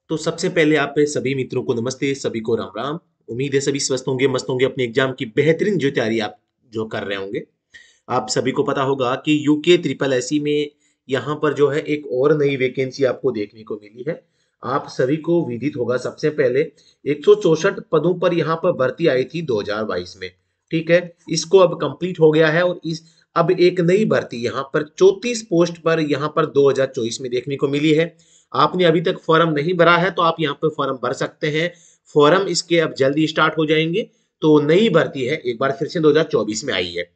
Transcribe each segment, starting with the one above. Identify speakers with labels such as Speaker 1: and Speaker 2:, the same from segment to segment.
Speaker 1: तो सबसे पहले आप सभी मित्रों को नमस्ते, सभी को राम राम। उम्मीद है सभी स्वस्थ होंगे, मस्त होंगे, अपने एग्जाम की बेहतरीन जो तैयारी आप जो कर रहे होंगे। आप सभी को पता होगा कि यूके ट्रिपल एसई में यहाँ पर जो है एक और नई वैकेंसी आपको देखने को मिली है। आप सभी को विदित होगा सबसे पहले 164 पदों पर यहाँ पर भर्ती आई थी 2022 में। ठीक है, इसको अब कंप्लीट हो गया है और इस अब एक नई भर्ती यहाँ पर 34 पोस्ट पर यहाँ पर 2024 में देखने को मिली है। आपने अभी तक फॉर्म नहीं भरा है तो आप यहाँ पर फॉर्म भर सकते हैं। फॉर्म इसके अब जल्दी स्टार्ट हो जाएंगे। तो नई भर्ती है, एक बार फिर से 2024 में आई है।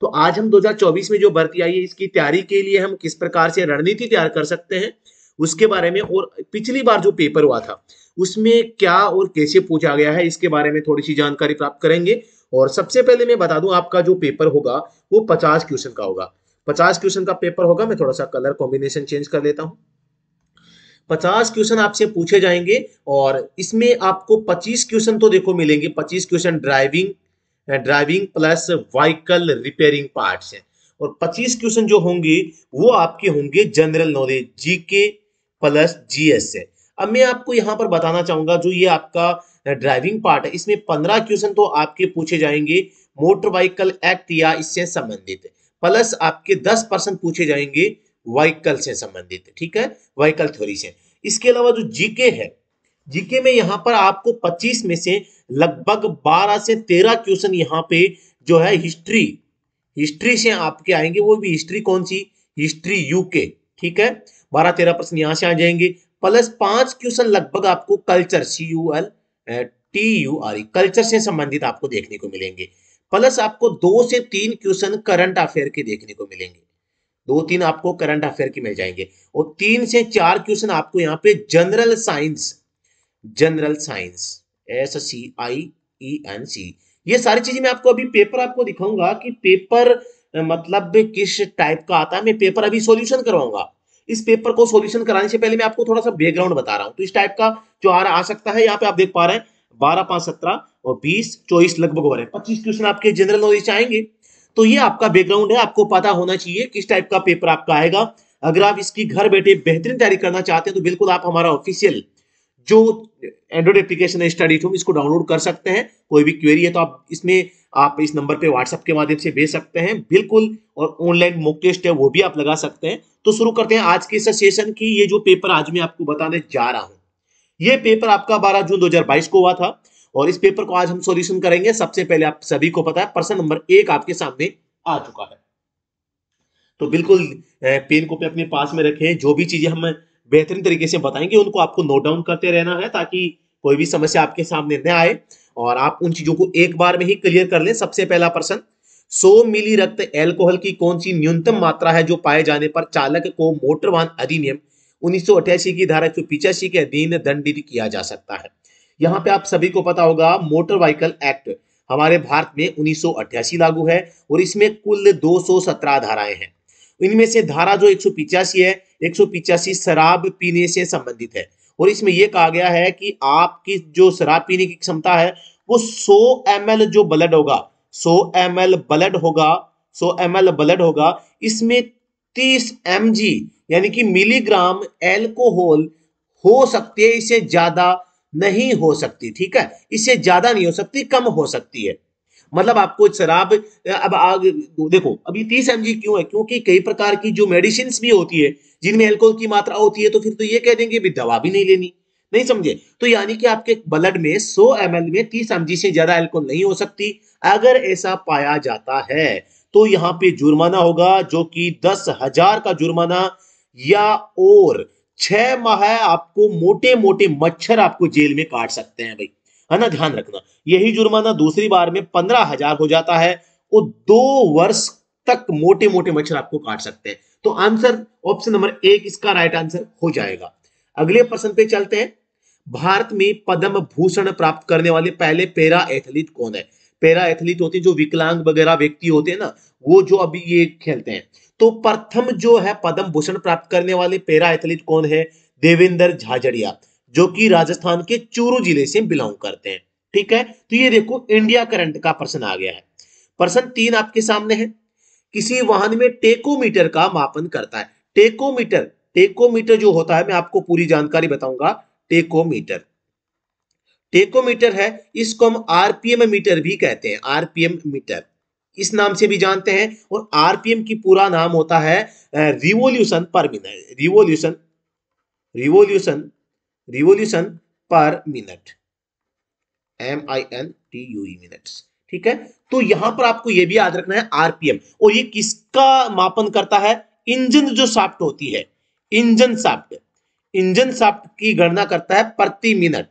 Speaker 1: तो आज हम 2024 में जो भर्ती आई है इसकी तैयारी के लिए हम किस प्रकार से रणनीति तैयार कर सकते हैं उसके बारे में, और पिछली बार जो पेपर हुआ था उसमें क्या और कैसे पूछा गया है इसके बारे में थोड़ी सी जानकारी प्राप्त करेंगे। और सबसे पहले मैं बता दूं, आपका जो पेपर होगा वो 50 क्वेश्चन का होगा। 50 क्वेश्चन का पेपर होगा। मैं थोड़ा सा कलर कॉम्बिनेशन चेंज कर लेता हूं। 50 क्वेश्चन आपसे पूछे जाएंगे और इसमें आपको 25 क्वेश्चन तो देखो मिलेंगे। 25 question driving driving plus vehicle repairing parts हैं। और 25 क्वेश्चन जो होंगे वो आपके होंगे general knowledge, GK plus GS से। अब मैं आपको यहाँ पर बताना चाहूंगा, जो ये आपका ड्राइविंग पार्ट है इसमें 15 क्वेश्चन तो आपके पूछे जाएंगे मोटर व्हीकल एक्ट या इससे संबंधित, प्लस आपके 10% पूछे जाएंगे व्हीकल से संबंधित। ठीक है, व्हीकल थ्योरी से। इसके अलावा जो जीके है, जीके में यहाँ पर आपको 25 में से लगभग 12 से 13 क्वेश्चन यहाँ पे जो है हिस्ट्री हिस्ट्री से आपके आएंगे। वो भी हिस्ट्री कौन सी? History UK. ठीक है, 12-13% यहाँ से आ जाएंगे। प्लस 5 क्वेश्चन लगभग आपको कल्चर, CULTURE कल्चर से संबंधित आपको देखने को मिलेंगे। प्लस आपको 2 से 3 क्वेश्चन करंट अफेयर के देखने को मिलेंगे। 2-3 आपको करंट अफेयर की मिल जाएंगे। और 3 से 4 क्वेश्चन आपको यहाँ पे जनरल साइंस SCIENC। ये सारी चीजें मैं आपको अभी पेपर आपको दिखाऊंगा कि पेपर मतलब किस टाइप का आता है। मैं पेपर अभी सॉल्यूशन करवाऊंगा। इस पेपर को सॉल्यूशन कराने से पहले मैं आपको थोड़ा सा बैकग्राउंड बता रहा हूं। तो इस टाइप का जो आ सकता है, यहाँ पे आप देख पा रहे हैं 12, 5, 17 और 20, 24 लगभग हो रहे हैं। 25 क्वेश्चन आपके जनरल नॉलेज आएंगे। तो ये आपका बैकग्राउंड है, आपको पता होना चाहिए किस टाइप का पेपर आपका आएगा। अगर आप इसकी घर बैठे बेहतरीन तैयारी करना चाहते हैं तो बिल्कुल आप हमारा ऑफिशियल जो एंड्रॉइड एप्लीकेशन है स्टडी टूम, इसको डाउनलोड कर सकते हैं। कोई भी क्वेरी है तो आप इस नंबर पे व्हाट्सएप के माध्यम से भेज सकते हैं बिल्कुल। और ऑनलाइन मॉक टेस्ट है वो भी आप लगा सकते हैं। तो शुरू करते हैं आज के इस सेशन की। ये जो पेपर आज मैं आपको बताने जा रहा हूं, ये पेपर आपका 12 जून 2022 को हुआ था और इस पेपर को आज हम सॉल्यूशन करेंगे। सबसे पहले आप सभी को पता है प्रश्न नंबर 1 आपके सामने आ चुका है। तो बिल्कुल पेन कॉपी अपने पास में रखें। जो भी चीजें हम बेहतरीन तरीके से बताएंगे उनको आपको नोट डाउन करते रहना है ताकि कोई भी समस्या आपके सामने न आए और आप उन चीजों को एक बार में ही क्लियर कर लें। सबसे पहला प्रश्न, 100 मिली रक्त एल्कोहल की कौन सी न्यूनतम मात्रा है जो पाए जाने पर चालक को मोटर वाहन अधिनियम 1988 की धारा 185 के अधीन दंडित किया जा सकता है? यहाँ पे आप सभी को पता होगा मोटर व्हीकल एक्ट हमारे भारत में 1988 लागू है और इसमें कुल 217 धाराएं हैं। इनमें से धारा जो 185 है, 185 शराब पीने से संबंधित है और इसमें यह कहा गया है कि आपकी जो शराब पीने की क्षमता है वो 100 ml जो ब्लड होगा, 100 ml ब्लड होगा, 100 ml ब्लड होगा, इसमें 30 mg यानी कि मिलीग्राम एल्कोहल हो सकती है। इससे ज्यादा नहीं हो सकती। ठीक है, इससे ज्यादा नहीं हो सकती, कम हो सकती है। मतलब आपको शराब अब आग देखो अभी 30 mg क्यों है? क्योंकि कई प्रकार की जो मेडिसिन भी होती है जिनमें अल्कोहल की मात्रा होती है, तो फिर तो ये कह देंगे भी दवा भी नहीं लेनी। नहीं समझे? तो यानी कि आपके ब्लड में 100 ml में 30 mg से ज्यादा अल्कोहल नहीं हो सकती। अगर ऐसा पाया जाता है तो यहाँ पे जुर्माना होगा, जो कि 10,000 का जुर्माना या और 6 माह आपको मोटे मोटे मच्छर आपको जेल में काट सकते हैं भाई, है ना, ध्यान रखना। यही जुर्माना दूसरी बार में 15,000 हो जाता है और 2 वर्ष तक मोटे मोटे मच्छर आपको काट सकते हैं। तो आंसर ऑप्शन नंबर 1 इसका राइट आंसर हो जाएगा। अगले प्रश्न पे चलते हैं। भारत में पद्म भूषण प्राप्त करने वाले पहले पैरा एथलीट कौन है? पैरा एथलीट होते हैं जो विकलांग वगैरह व्यक्ति होते हैं ना, वो जो अभी ये खेलते हैं। तो प्रथम जो है पद्म भूषण प्राप्त करने वाले पैरा एथलीट कौन है? देवेंद्र झाझड़िया, जो कि राजस्थान के चूरू जिले से बिलोंग करते हैं। ठीक है, तो ये देखो इंडिया करंट का प्रश्न आ गया है। प्रश्न 3 आपके सामने है। किसी वाहन में टेकोमीटर का मापन करता है? टेकोमीटर, टेकोमीटर जो होता है मैं आपको पूरी जानकारी बताऊंगा। टेकोमीटर। टेकोमीटर है, इसको हम आरपीएम मीटर भी कहते हैं, आरपीएम मीटर इस नाम से भी जानते हैं। और आरपीएम की पूरा नाम होता है रिवॉल्यूशन पर मिनट, रिवॉल्यूशन, रिवॉल्यूशन, रिवॉल्यूशन पर मिनट, MINTUE मिनट्स। ठीक है, तो यहां पर आपको यह भी याद रखना है आरपीएम, और ये किसका मापन करता है? इंजन जो शाफ्ट होती है, इंजन शाफ्ट, इंजन शाफ्ट की गणना करता है प्रति मिनट।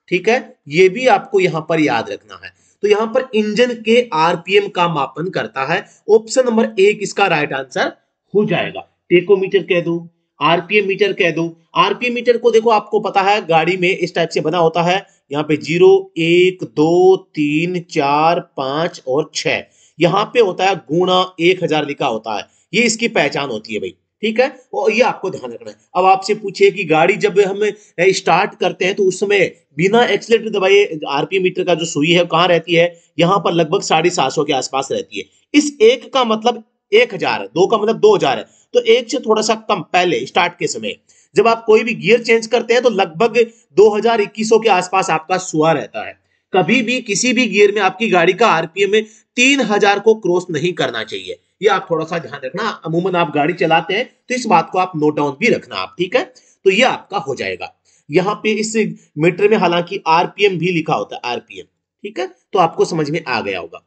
Speaker 1: ठीक है, ये भी आपको यहां पर याद रखना है। तो यहां पर इंजन के आरपीएम का मापन करता है। ऑप्शन नंबर एक इसका राइट आंसर हो जाएगा। टेकोमीटर कह दो, आरपीएम मीटर कह दो। आरपीएम मीटर को देखो, आपको पता है गाड़ी में इस टाइप से बना होता है, यहाँ पे 0 1 2 3 4 5 और 6 यहाँ पे होता है, गुणा 1000 लिखा होता है, ये इसकी पहचान होती है भाई। ठीक है, और ये आपको ध्यान रखना है। अब आपसे पूछे कि गाड़ी जब हम स्टार्ट करते हैं तो उस समय बिना एक्सीलेटर दबाए आरपीएम मीटर का जो सुई है कहां रहती है? यहां पर लगभग 750 के आसपास रहती है। इस एक का मतलब 1000, दो का मतलब 2000 है, तो एक से थोड़ा सा कम पहले स्टार्ट के समय जब आप कोई भी गियर चेंज करते हैं तो लगभग 2000-2100 के आसपास आपका सुआ रहता है। कभी भी किसी भी गियर में आपकी गाड़ी का आरपीएम में 3000 को क्रॉस नहीं करना चाहिए, ये आप थोड़ा सा ध्यान रखना। अमूमन आप गाड़ी चलाते हैं तो इस बात को आप नोट डाउन भी रखना आप। ठीक है, तो ये आपका हो जाएगा। यहाँ पे इस मीटर में हालांकि आरपीएम भी लिखा होता है, आरपीएम। ठीक है, तो आपको समझ में आ गया होगा।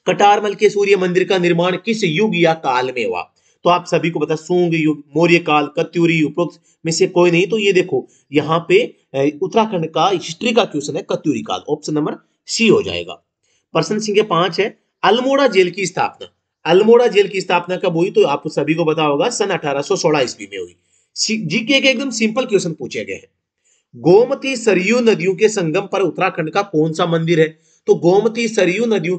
Speaker 1: कटारमल के सूर्य मंदिर का निर्माण किस युग या काल में हुआ? तो आप सभी को पता, सूंग युग, मौर्य काल, कत्यूरी, उपरोक्त में से कोई नहीं। तो ये देखो यहाँ पे उत्तराखंड का हिस्ट्री का क्वेश्चन है, कत्यूरी काल, ऑप्शन नंबर सी हो जाएगा। प्रश्न संख्या 5 है, अल्मोड़ा जेल की स्थापना, अल्मोड़ा जेल की स्थापना कब हुई? तो आप सभी को पता होगा सन 1816 ईस्वी में हुई। जीके के एकदम सिंपल क्वेश्चन पूछे गए हैं। गोमती सरयू नदियों के संगम पर उत्तराखंड का कौन सा मंदिर है? तो गोमती सरयू नदियों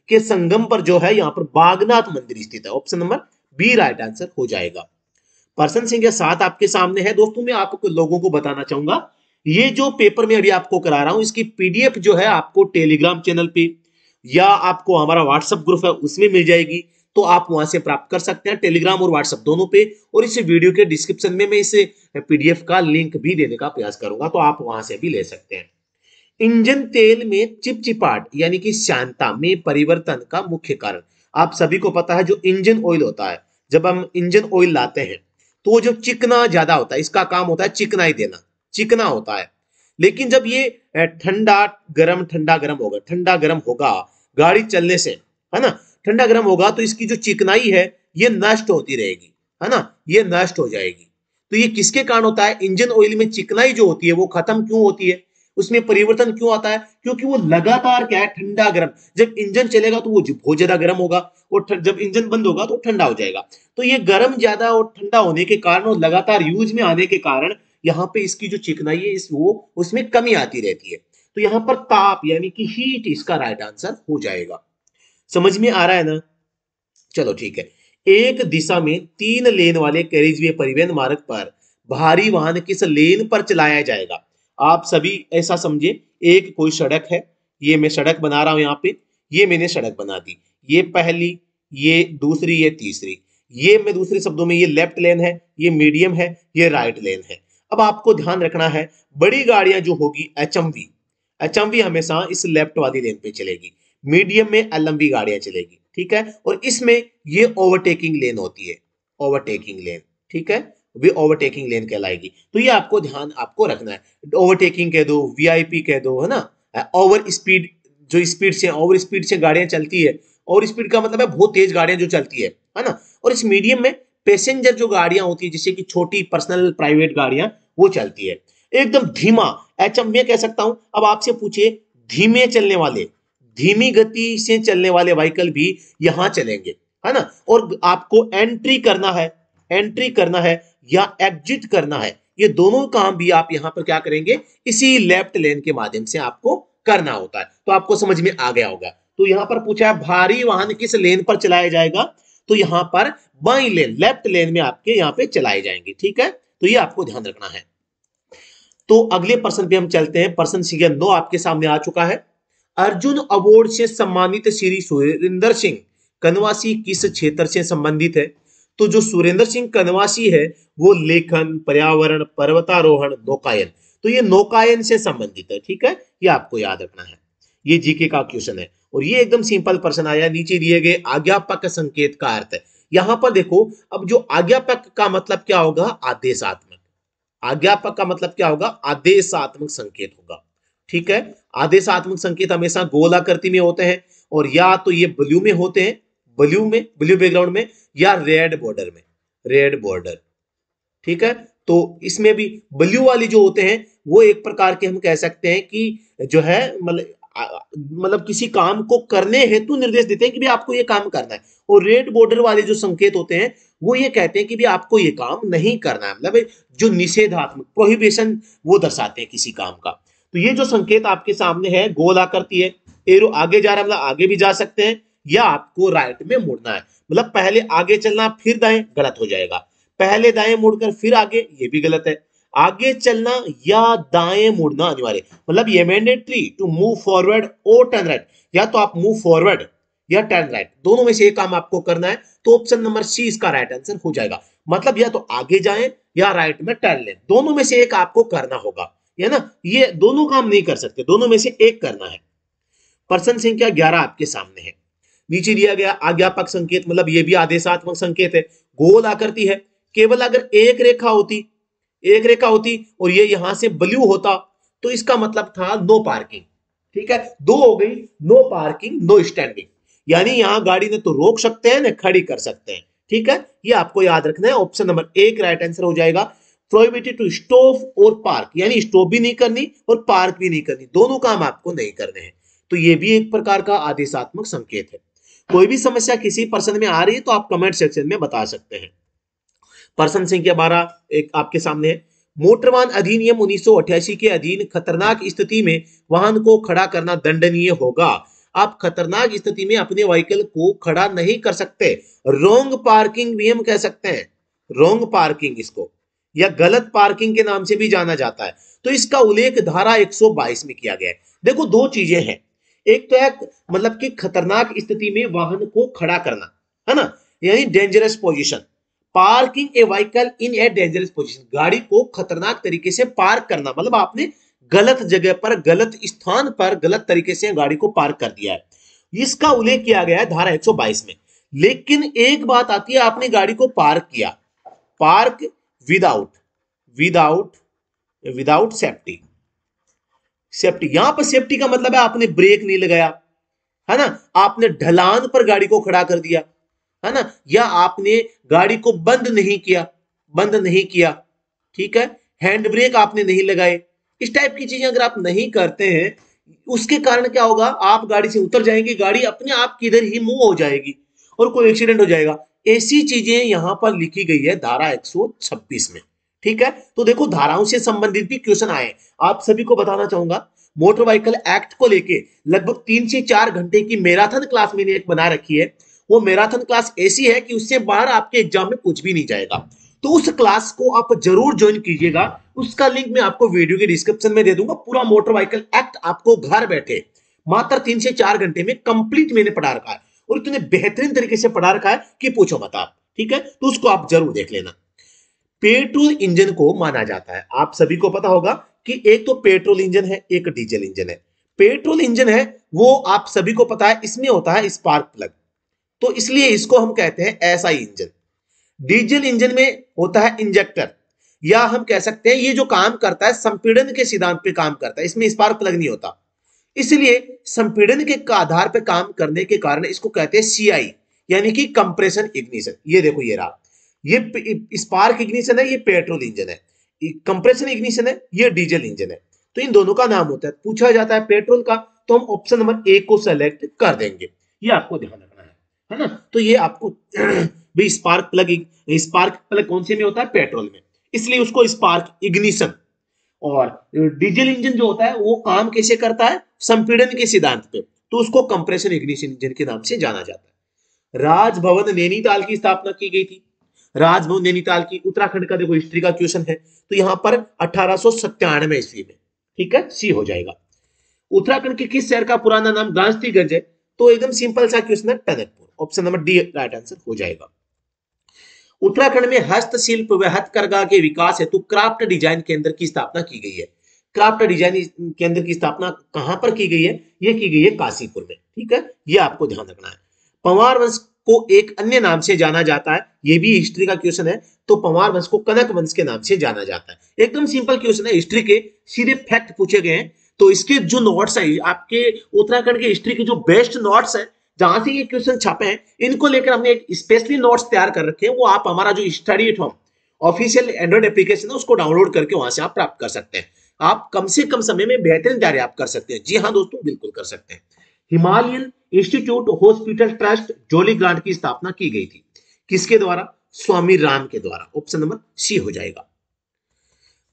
Speaker 1: के संगम पर जो है यहाँ पर बागनाथ मंदिर स्थित है, option number B right answer हो जाएगा। प्रश्न संख्या 7 आपके सामने है। दोस्तों मैं आपको लोगों को बताना चाहूंगा, ये जो पेपर में अभी आपको करा रहा हूं इसकी पीडीएफ जो है आपको टेलीग्राम चैनल पे या आपको हमारा व्हाट्सएप ग्रुप है उसमें मिल जाएगी, तो आप वहां से प्राप्त कर सकते हैं, टेलीग्राम और व्हाट्सएप दोनों पे। और इस वीडियो के डिस्क्रिप्शन में मैं इस पीडीएफ का लिंक भी देने का प्रयास करूंगा, तो आप वहां से भी ले सकते हैं। इंजन तेल में चिपचिपाहट यानी कि श्यानता में परिवर्तन का मुख्य कारण, आप सभी को पता है जो इंजन ऑयल होता है, जब हम इंजन ऑयल लाते हैं तो जो चिकना ज्यादा होता है, इसका काम होता है चिकनाई देना, चिकना होता है। लेकिन जब ये ठंडा गर्म होगा, ठंडा गर्म होगा गाड़ी चलने से, है ना, ठंडा गर्म होगा तो इसकी जो चिकनाई है ये नष्ट होती रहेगी, है ना, ये नष्ट हो जाएगी। तो ये किसके कारण होता है? इंजन ऑयल में चिकनाई जो होती है वो खत्म क्यों होती है, उसमें परिवर्तन क्यों आता है? क्योंकि वो लगातार क्या है, ठंडा गर्म, जब इंजन चलेगा तो वो बहुत ज्यादा गर्म होगा, और जब इंजन बंद होगा तो ठंडा हो जाएगा। तो ये गर्म ज्यादा और ठंडा होने के कारण और लगातार यूज में आने के कारण यहाँ पे इसकी जो चिकनाई है इस वो उसमें कमी आती रहती है। तो यहाँ पर ताप यानी कि हीट इसका राइट आंसर हो जाएगा। समझ में आ रहा है ना? चलो ठीक है। एक दिशा में 3 लेन वाले कैरिजवे परिवहन मार्ग पर भारी वाहन किस लेन पर चलाया जाएगा? आप सभी ऐसा समझे, एक कोई सड़क है, ये मैं सड़क बना रहा हूं, यहाँ पे ये मैंने सड़क बना दी, ये पहली, ये दूसरी, ये तीसरी, ये मैं दूसरे शब्दों में ये लेफ्ट लेन है, ये मीडियम है, ये राइट लेन है। अब आपको ध्यान रखना है, बड़ी गाड़ियां जो होगी एचएमवी, एचएमवी हमेशा इस लेफ्ट वाली लेन पे चलेगी, मीडियम में एलएमवी गाड़ियां चलेगी। ठीक है, और इसमें ये ओवरटेकिंग लेन होती है, ओवरटेकिंग लेन। ठीक है, वे ओवरटेकिंग लेन कहलाएगी। तो ये आपको ध्यान आपको रखना है, ओवरटेकिंग कह दो, वीआईपी कह दो, है ना। ओवर स्पीड, जो स्पीड से ओवर स्पीड से गाड़ियां चलती है, ओवर स्पीड का मतलब है बहुत तेज गाड़ियां जो चलती है ना। और इस मीडियम में पैसेंजर जो गाड़ियां होती है, जैसे कि छोटी पर्सनल प्राइवेट गाड़ियां वो चलती है। एकदम धीमा एचएम मैं कह सकता हूं। अब आपसे पूछे धीमे चलने वाले, धीमी गति से चलने वाले व्हीकल भी यहां चलेंगे, है ना। और आपको एंट्री करना है, एंट्री करना है या एग्जिट करना है, ये दोनों काम भी आप यहां पर क्या करेंगे, इसी लेफ्ट लेन के माध्यम से आपको करना होता है। तो आपको समझ में आ गया होगा। तो यहां पर पूछा है भारी वाहन किस लेन पर चलाया जाएगा, तो यहां पर बाई लेन, लेफ्ट लेन में आपके यहां पे चलाए जाएंगे। ठीक है, तो ये आपको ध्यान रखना है। तो अगले प्रश्न पे हम चलते हैं। प्रश्न संख्या 9 आपके सामने आ चुका है। अर्जुन अवार्ड से सम्मानित श्री सुरेंद्र सिंह कनवासी किस क्षेत्र से संबंधित है? तो जो सुरेंद्र सिंह कनवासी है वो लेखन, पर्यावरण, पर्वतारोहण, नौकायन, तो ये नौकायन से संबंधित है। ठीक है, ये आपको याद रखना है। ये जीके का क्वेश्चन है और ये एकदम सिंपल प्रश्न आया। नीचे दिए गए आज्ञापक संकेत का अर्थ है। यहां पर देखो, अब जो आज्ञापक का मतलब क्या होगा, आदेशात्मक। आज्ञापक का मतलब क्या होगा, आदेशात्मक संकेत होगा। ठीक है, आदेशात्मक संकेत हमेशा गोलाकृति में होते हैं और या तो ये ब्लू में होते हैं, ब्लू बैकग्राउंड में, या रेड बॉर्डर में, रेड बॉर्डर। ठीक है, तो इसमें भी ब्लू वाली जो होते हैं वो एक प्रकार के हम कह सकते हैं कि जो है मतलब किसी काम को करने हेतु निर्देश देते हैं कि भी आपको ये काम करना है। और रेड बॉर्डर वाले जो संकेत होते हैं वो ये कहते हैं कि भी आपको ये काम नहीं करना है, मतलब जो निषेधात्मक, प्रोहिबिशन, वो दर्शाते हैं किसी काम का। तो ये जो संकेत आपके सामने है, गोल आकृति है, एरो आगे जा रहा है, मतलब आगे भी जा सकते हैं या आपको राइट में मुड़ना है, मतलब पहले आगे चलना फिर दाएं, गलत हो जाएगा। पहले दाएं मुड़कर फिर आगे, ये भी गलत है। आगे चलना या दाएं मुड़ना अनिवार्य, मतलब ये मैंडेटरी टू मूव फॉरवर्ड और टर्न राइट, या तो आप मूव फॉरवर्ड या टर्न राइट, दोनों में से एक काम आपको करना है। तो ऑप्शन नंबर सी इसका राइट आंसर हो जाएगा। मतलब या तो आगे जाएं या राइट में टर्न लें, दोनों में से एक आपको करना होगा, है ना। ये दोनों काम नहीं कर सकते, दोनों में से एक करना है। प्रश्न संख्या 11 आपके सामने है। नीचे दिया गया आज्ञापक संकेत, मतलब ये भी आदेशात्मक संकेत है, गोल आकृति है। केवल अगर एक रेखा होती और ये यहां से ब्लू होता तो इसका मतलब था नो पार्किंग। ठीक है, दो हो गई, नो पार्किंग, नो स्टैंडिंग, यानी यहां गाड़ी ने तो रोक सकते हैं ना खड़ी कर सकते हैं। ठीक है, ये आपको याद रखना है। ऑप्शन नंबर एक राइट आंसर हो जाएगा। प्रोहिबिटेड टू स्टॉप और पार्क, यानी स्टॉप भी नहीं करनी और पार्क भी नहीं करनी, दोनों काम आपको नहीं करने हैं। तो ये भी एक प्रकार का आदेशात्मक संकेत है। कोई भी समस्या किसी प्रश्न में आ रही है तो आप कमेंट सेक्शन में बता सकते हैं। प्रश्न संख्या 12 एक आपके सामने है। मोटर वाहन अधिनियम 1988 के अधीन खतरनाक स्थिति में वाहन को खड़ा करना दंडनीय होगा। आप खतरनाक स्थिति में अपने व्हीकल को खड़ा नहीं कर सकते। रोंग पार्किंग भी हम कह सकते हैं, रोंग पार्किंग इसको, या गलत पार्किंग के नाम से भी जाना जाता है। तो इसका उल्लेख धारा 122 में किया गया है। देखो दो चीजें हैं, एक तो है मतलब कि खतरनाक स्थिति में वाहन को खड़ा करना, है ना, यानी dangerous position, parking A vehicle in a dangerous position, गाड़ी को खतरनाक तरीके से पार्क करना, मतलब आपने गलत जगह पर, गलत स्थान पर, गलत तरीके से गाड़ी को पार्क कर दिया है। इसका उल्लेख किया गया है धारा 122 में। लेकिन एक बात आती है, आपने गाड़ी को पार्क किया, park without without without safety, safety, यहां पर सेफ्टी का मतलब है आपने ब्रेक नहीं लगाया, है ना, आपने ढलान पर गाड़ी को खड़ा कर दिया, है ना, या आपने गाड़ी को बंद नहीं किया। ठीक है, हैंड ब्रेक आपने नहीं लगाए। इस टाइप की चीजें अगर आप नहीं करते हैं, उसके कारण क्या होगा, आप गाड़ी से उतर जाएंगे, गाड़ी अपने आप किधर ही मूव हो जाएगी और कोई एक्सीडेंट हो जाएगा। ऐसी चीजें यहां पर लिखी गई है धारा 126 में। ठीक है, तो देखो धाराओं से संबंधित भी क्वेश्चन आए। आप सभी को बताना चाहूंगा, मोटर व्हीकल एक्ट को लेके लगभग 3 से 4 घंटे की मैराथन क्लास मैंने एक बना रखी है। वो मैराथन क्लास ऐसी है कि उससे बाहर आपके एग्जाम में कुछ भी नहीं जाएगा। तो उस क्लास को आप जरूर ज्वाइन कीजिएगा, उसका लिंक मैं आपको वीडियो के डिस्क्रिप्शन में दे दूंगा। पूरा मोटर व्हीकल एक्ट आपको घर बैठे मात्र 3 से 4 घंटे में कंप्लीट मैंने पढ़ा रखा है, और इतने बेहतरीन तरीके से पढ़ा रखा है कि पूछो मत आप। ठीक है, तो उसको आप जरूर देख लेना। पेट्रोल इंजन को माना जाता है, आप सभी को पता होगा कि एक तो पेट्रोल इंजन है, एक डीजल इंजन है। पेट्रोल इंजन है वो आप सभी को पता है, इसमें होता है स्पार्क प्लग, तो इसलिए इसको हम कहते हैं एसआई इंजन। डीजल इंजन में होता है इंजेक्टर, या हम कह सकते हैं ये जो काम करता है संपीड़न के सिद्धांत पे काम करता है, इसमें स्पार्क प्लग नहीं होता, इसलिए संपीड़न के आधार पे काम करने के कारण इसको कहते हैं सीआई, यानी कि कंप्रेशन इग्निशन। ये देखो ये रहा, ये स्पार्क इग्निशन है, ये पेट्रोल इंजन है, कंप्रेशन इग्निशन है, ये डीजल इंजन है। तो इन दोनों का नाम होता है। पूछा जाता है पेट्रोल का तो हम ऑप्शन नंबर ए को सेलेक्ट कर देंगे, ये आपको ध्यान रखना है ना। तो ये आपको भाई स्पार्क प्लग कौन से में होता है, पेट्रोल में, इसलिए उसको स्पार्क इग्निशन। और डीजल इंजन जो होता है वो काम कैसे करता है, संपीड़न के सिद्धांत पे, तो उसको कंप्रेशन इग्निशन इंजन के नाम से जाना जाता है। राजभवन नैनीताल की स्थापना की गई थी, राजभवन नैनीताल की, उत्तराखंड का देखो हिस्ट्री का क्वेश्चन है, तो यहां पर 1897 ईस्वी में। ठीक है, सी हो जाएगा। उत्तराखंड के किस शहर का पुराना नाम गांस्तीगंज है, तो एकदम सिंपल सा क्वेश्चन है, Tanakpur, option number D right answer हो जाएगा। उत्तराखंड में हस्तशिल्प व हथकरघा के विकास हेतु क्राफ्ट डिजाइन केंद्र की स्थापना की गई है। क्राफ्ट डिजाइन केंद्र की स्थापना कहां पर की गई है? ये की गई है काशीपुर में। ठीक है, ये आपको ध्यान रखना है। पंवार वंश को एक अन्य नाम से जाना जाता है, ये भी हिस्ट्री का क्वेश्चन है। तो पंवार वंश को कनक वंश के नाम से जाना जाता है। एकदम सिंपल क्वेश्चन है, हिस्ट्री के सीधे फैक्ट पूछे गए हैं। तो इसके जो नोट्स है आपके उत्तराखंड के हिस्ट्री के जो बेस्ट नोट्स है, जहां से ये क्वेश्चन छापे हैं, इनको लेकर हमने एक स्पेशली नोट्स तैयार कर रखे हैं। वो आप हमारा जो study at home official Android application है उसको डाउनलोड करके वहां से आप प्राप्त कर सकते हैं। आप कम से कम समय में बेहतरीन तैयारी आप कर सकते हैं। जी हाँ दोस्तों, बिल्कुल कर सकते हैं। हिमालयन इंस्टीट्यूट हॉस्पिटल ट्रस्ट जोली ग्रांट की स्थापना की गई थी, किसके द्वारा? स्वामी राम के द्वारा। ऑप्शन नंबर सी हो जाएगा।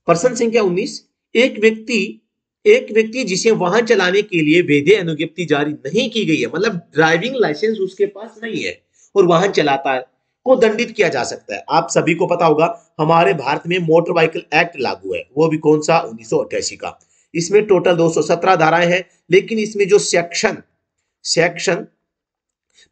Speaker 1: प्रश्न संख्या 19, एक व्यक्ति जिसे वाहन चलाने के लिए वैध अनुज्ञप्ति जारी नहीं की गई है, मतलब ड्राइविंग लाइसेंस उसके पास नहीं है और वाहन चलाता है, को दंडित किया जा सकता है। आप सभी को पता होगा हमारे भारत में मोटर व्हीकल एक्ट लागू है, वो भी कौन सा? 1988 का। इसमें टोटल 217 धाराएं हैं, लेकिन इसमें जो सेक्शन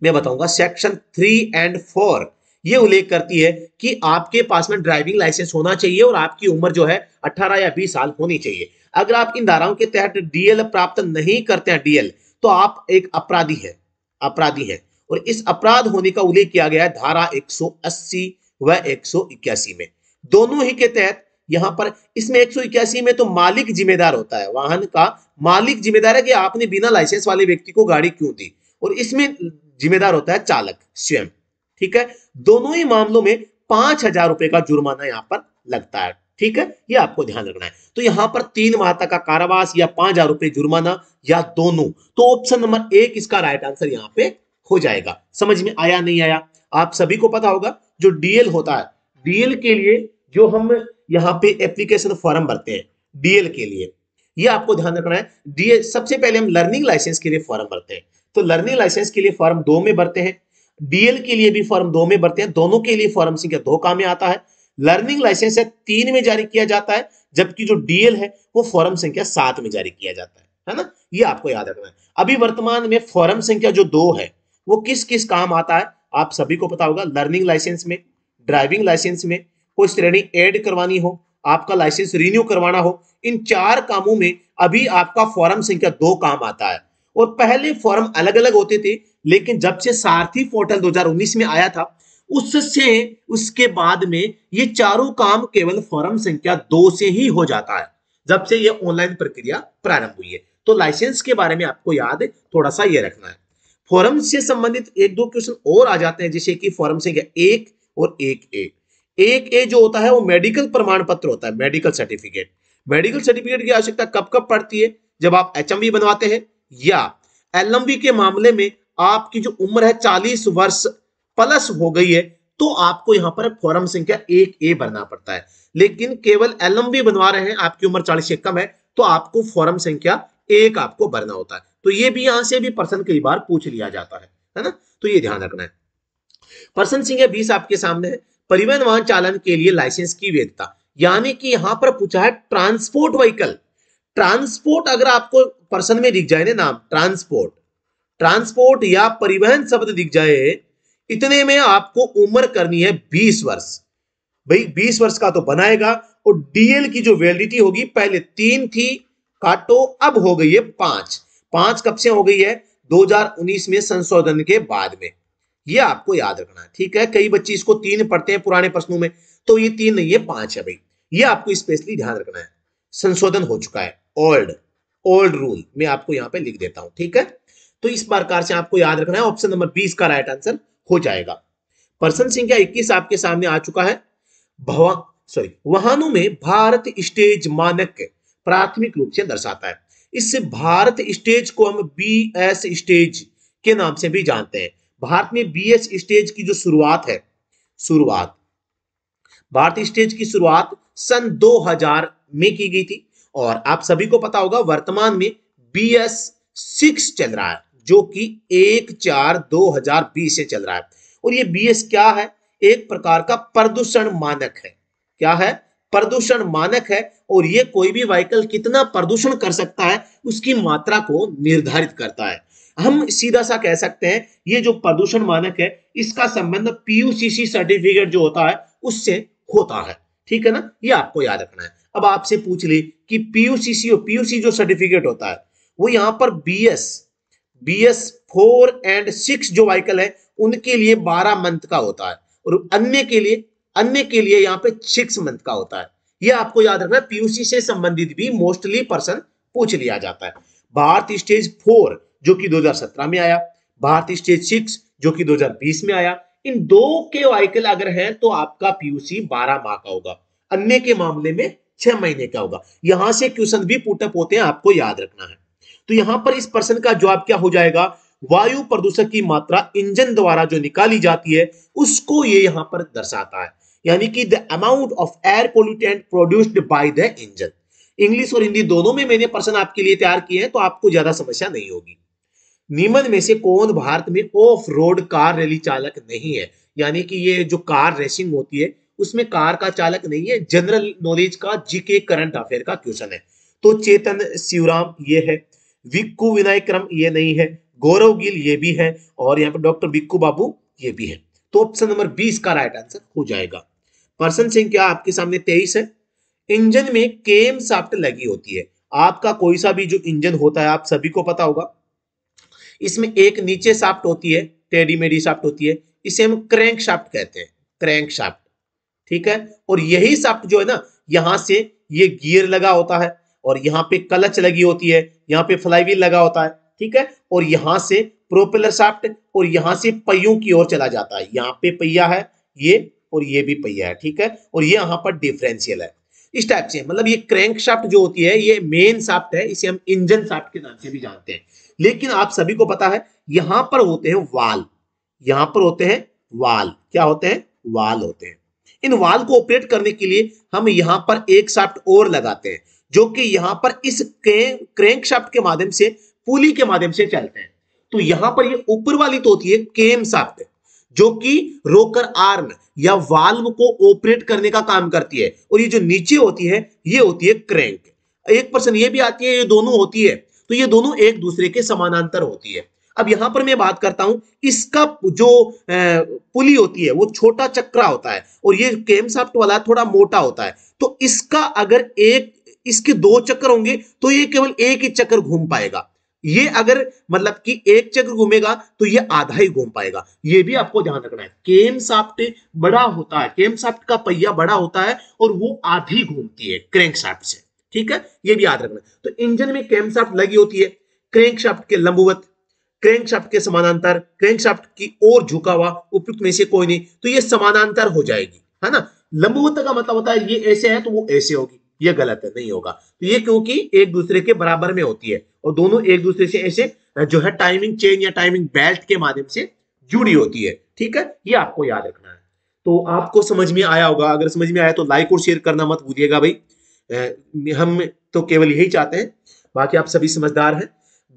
Speaker 1: मैं बताऊंगा, सेक्शन 3 और 4 ये उल्लेख करती है कि आपके पास में ड्राइविंग लाइसेंस होना चाहिए और आपकी उम्र जो है 18 या 20 साल होनी चाहिए। अगर आप इन धाराओं के तहत डीएल प्राप्त नहीं करते हैं, डीएल, तो आप एक अपराधी है और इस अपराध होने का उल्लेख किया गया है धारा 180 व 181 में। दोनों ही के तहत यहां पर इसमें 181 में तो मालिक जिम्मेदार होता है, वाहन का मालिक जिम्मेदार है कि आपने बिना लाइसेंस वाले व्यक्ति को गाड़ी क्यों दी, और इसमें जिम्मेदार होता है चालक स्वयं। ठीक है, दोनों ही मामलों में 5,000 रुपए का जुर्माना यहां पर लगता है। ठीक है, ये आपको ध्यान रखना है। तो यहां पर 3 माह तक का कारावास या 5,000 रुपए जुर्माना या दोनों। तो ऑप्शन नंबर 1 इसका राइट आंसर यहां पे हो जाएगा। समझ में आया नहीं आया? आप सभी को पता होगा जो डीएल होता है, डीएल के लिए जो हम यहां पे एप्लीकेशन फॉर्म भरते हैं डीएल के लिए, ये आपको ध्यान रखना है। डीएल सबसे पहले हम लर्निंग लाइसेंस के लिए फॉर्म भरते हैं, तो लर्निंग लाइसेंस के लिए फॉर्म 2 में भरते हैं, डीएल के लिए भी फॉर्म 2 में भरते हैं। दोनों के लिए फॉर्म संख्या 2 काम में आता है। लर्निंग लाइसेंस है 3 में जारी किया जाता है, जबकि जो डीएल है वो फॉर्म संख्या 7 में जारी किया जाता है ना? ये आपको याद रखना है। अभी वर्तमान में फॉर्म संख्या जो 2 है वो किस किस काम आता है? आप सभी को पता होगा, लर्निंग लाइसेंस में, ड्राइविंग लाइसेंस में, कोई श्रेणी ऐड करवानी हो, आपका लाइसेंस रिन्यू करवाना हो, इन 4 कामों में अभी आपका फॉर्म संख्या 2 काम आता है। और पहले फॉर्म अलग अलग होते थे, लेकिन जब से सारथी पोर्टल 2019 में आया था, उसके बाद में ये चारों काम केवल फॉर्म संख्या 2 से ही हो जाता है, जब से ये ऑनलाइन प्रक्रिया प्रारंभ हुई है। तो लाइसेंस के बारे में आपको याद थोड़ा सा ये रखना है। फॉर्म से संबंधित 1-2 क्वेश्चन और आ जाते हैं, जैसे कि फॉर्म संख्या 1 और 1A। 1A जो होता है वो मेडिकल प्रमाण पत्र होता है, मेडिकल सर्टिफिकेट। मेडिकल सर्टिफिकेट की आवश्यकता कब कब पड़ती है? जब आप एचएमवी बनवाते हैं, या एलएमवी के मामले में आपकी जो उम्र है 40 वर्ष प्लस हो गई है, तो आपको यहां पर फॉर्म संख्या 1A भरना पड़ता है। लेकिन केवल एलएमवी बनवा रहे हैं, आपकी उम्र 40 से कम है, तो आपको फॉर्म संख्या 1 आपको भरना होता है। तो ये भी यहां से भी प्रश्न कई बार पूछ लिया जाता है ना? तो ये ध्यान रखना है। प्रश्न संख्या 20 आपके सामने है, परिवहन वाहन चालन के लिए लाइसेंस की वैधता, यानी कि यहां पर पूछा है ट्रांसपोर्ट व्हीकल। ट्रांसपोर्ट अगर आपको प्रश्न में दिख जाए ना नाम, ट्रांसपोर्ट या परिवहन शब्द दिख जाए, इतने में आपको उम्र करनी है 20 वर्ष। भाई 20 वर्ष का तो बनाएगा। और डीएल की जो वैलिडिटी होगी, पहले 3 थी, काटो, अब हो गई है 5 कब से हो गई है? 2019 में संशोधन के बाद में। ये आपको याद रखना है। ठीक है, कई बच्चे इसको 3 पढ़ते हैं पुराने प्रश्नों में, तो ये 3 नहीं है 5 है भाई। ये आपको स्पेशली ध्यान रखना है। संशोधन हो चुका है, ओल्ड रूल मैं आपको यहां पे लिख देता हूं। ठीक है, तो इस प्रकार से आपको याद रखना है। ऑप्शन नंबर 20 का राइट आंसर हो जाएगा। प्रश्न संख्या 21 आपके सामने आ चुका है। वाहनों में भारत स्टेज मानक प्राथमिक रूप से दर्शाता है। इससे भारत स्टेज को हम बीएस स्टेज के नाम से भी जानते हैं। भारत में बीएस स्टेज की जो भारत स्टेज की शुरुआत सन 2000 में की गई थी। और आप सभी को पता होगा वर्तमान में BS 6 चल रहा है, जो कि 1/4/2020 से चल रहा है। और ये BS क्या है? एक प्रकार का प्रदूषण मानक है। क्या है? प्रदूषण मानक है। और ये कोई भी व्हीकल कितना प्रदूषण कर सकता है उसकी मात्रा को निर्धारित करता है। हम सीधा सा कह सकते हैं ये जो प्रदूषण मानक है इसका संबंध पीयूसीसी सर्टिफिकेट जो होता है उससे होता है। ठीक है ना, ये आपको याद रखना है। अब आपसे पूछ ले कि पीयूसीसी और पीयूसी जो सर्टिफिकेट होता है वो यहाँ पर बीएस 4 और 6 जो व्हीकल है उनके लिए 12 मंथ का होता है और अन्य के लिए यहाँ पे 6 मंथ का होता है। ये आपको याद रखना है, पीयूसी से संबंधित भी मोस्टली पर्सन पूछ लिया जाता है। भारत स्टेज 4 जो कि 2017 में आया, भारत स्टेज 6 जो कि 2020 में आया, इन दो के व्हीकल अगर है तो आपका पीयूसी 12 माह का होगा, अन्य के मामले में 6 महीने का होगा। यहां से क्वेश्चन भी पुटअप होते हैं, आपको याद रखना है। तो यहां पर इस प्रश्न का जवाब क्या हो जाएगा, वायु प्रदूषण की मात्रा इंजन द्वारा जो निकाली जाती है उसको ये यहां पर दर्शाता है, यानी कि the amount of air pollutant produced by the engine. English और हिंदी दोनों में मैंने प्रश्न आपके लिए तैयार किए हैं तो आपको ज्यादा समस्या नहीं होगी। निम्न में से कौन भारत में ऑफ रोड कार रैली चालक नहीं है, यानी कि ये जो कार रेसिंग होती है उसमें कार का चालक नहीं है, जनरल नॉलेज का जीके करंट अफेयर का क्वेश्चन है। तो चेतन शिवराम ये है, विक्कू विनायक्रम ये नहीं है, गौरव गिल ये भी है और यहाँ पर डॉक्टर बिक्कू बाबू ये भी है। तो ऑप्शन नंबर 20 का राइट आंसर हो जाएगा। प्रश्न संख्या आपके सामने 23 है। इंजन में केम शाफ्ट लगी होती है। आपका कोई सा भी जो इंजन होता है आप सभी को पता होगा, इसमें एक नीचे शाफ्ट होती है, टेढ़ी मेढ़ी शाफ्ट होती है, इसे हम क्रैंक शाफ्ट कहते हैं, क्रैंक शाफ्ट। ठीक है, और यही शाफ्ट जो है ना यहां से ये गियर लगा होता है और यहाँ पे क्लच लगी होती है, यहाँ पे फ्लाईव्हील लगा होता है। ठीक है, और यहां से प्रोपेलर शाफ्ट और यहां से पहियों की ओर चला जाता है, यहाँ पे पहिया है ये और ये भी पहिया है। ठीक है, और ये यहाँ पर डिफरेंशियल है। इस टाइप से मतलब ये क्रैंक शाफ्ट जो होती है ये मेन शाफ्ट है, इसे हम इंजन शाफ्ट के नाम से भी जानते हैं। लेकिन आप सभी को पता है यहां पर होते हैं वाल, यहां पर होते हैं वाल, क्या होते हैं, वाल होते हैं। इन वाल को ऑपरेट करने के लिए हम यहां पर एक शाफ्ट और लगाते हैं जो कि यहां पर इस क्रैंक शाफ्ट के माध्यम से पुली के माध्यम से चलते हैं। तो यहां पर ये ऊपर वाली तो होती है केम शाफ्ट जो कि रोकर आर्म या वाल्व को ऑपरेट करने का काम करती है, और ये जो नीचे होती है ये होती है क्रैंक। एक पर्सन ये भी आती है, ये दोनों होती है, तो ये दोनों एक दूसरे के समानांतर होती है। अब यहां पर मैं बात करता हूं, इसका जो पुली होती है वो छोटा चक्रा होता है और ये केम शाफ्ट वाला थोड़ा मोटा होता है। तो इसका अगर इसके 2 चक्कर होंगे तो ये केवल एक ही चक्कर घूम पाएगा, ये अगर मतलब कि एक चक्र घूमेगा तो ये आधा ही घूम पाएगा। ये भी आपको ध्यान रखना है, केम शाफ्ट बड़ा होता है, केम शाफ्ट का पहिया बड़ा होता है और वो आधी घूमती है क्रैंक शाफ्ट से। ठीक है, ये भी याद रखना। तो इंजन में केम शाफ्ट लगी होती है, क्रैंक शाफ्ट के लंबवत, क्रैंक शाफ्ट के समानांतर, क्रैंक शाफ्ट की ओर झुका हुआ, उपयुक्त में से कोई नहीं, तो ये समानांतर हो जाएगी, है ना। लंबवत का मतलब होता है ये ऐसे है तो वो ऐसे होगी, ये गलत है, नहीं होगा। तो ये क्योंकि एक दूसरे के बराबर में होती है और दोनों एक दूसरे से ऐसे जो है टाइमिंग चेन या टाइमिंग बेल्ट के माध्यम से जुड़ी होती है। ठीक है, ये आपको याद रखना है। तो आपको समझ में आया होगा, अगर समझ में आया तो लाइक और शेयर करना मत भूलिएगा भाई। हम तो केवल यही चाहते हैं, बाकी आप सभी समझदार हैं।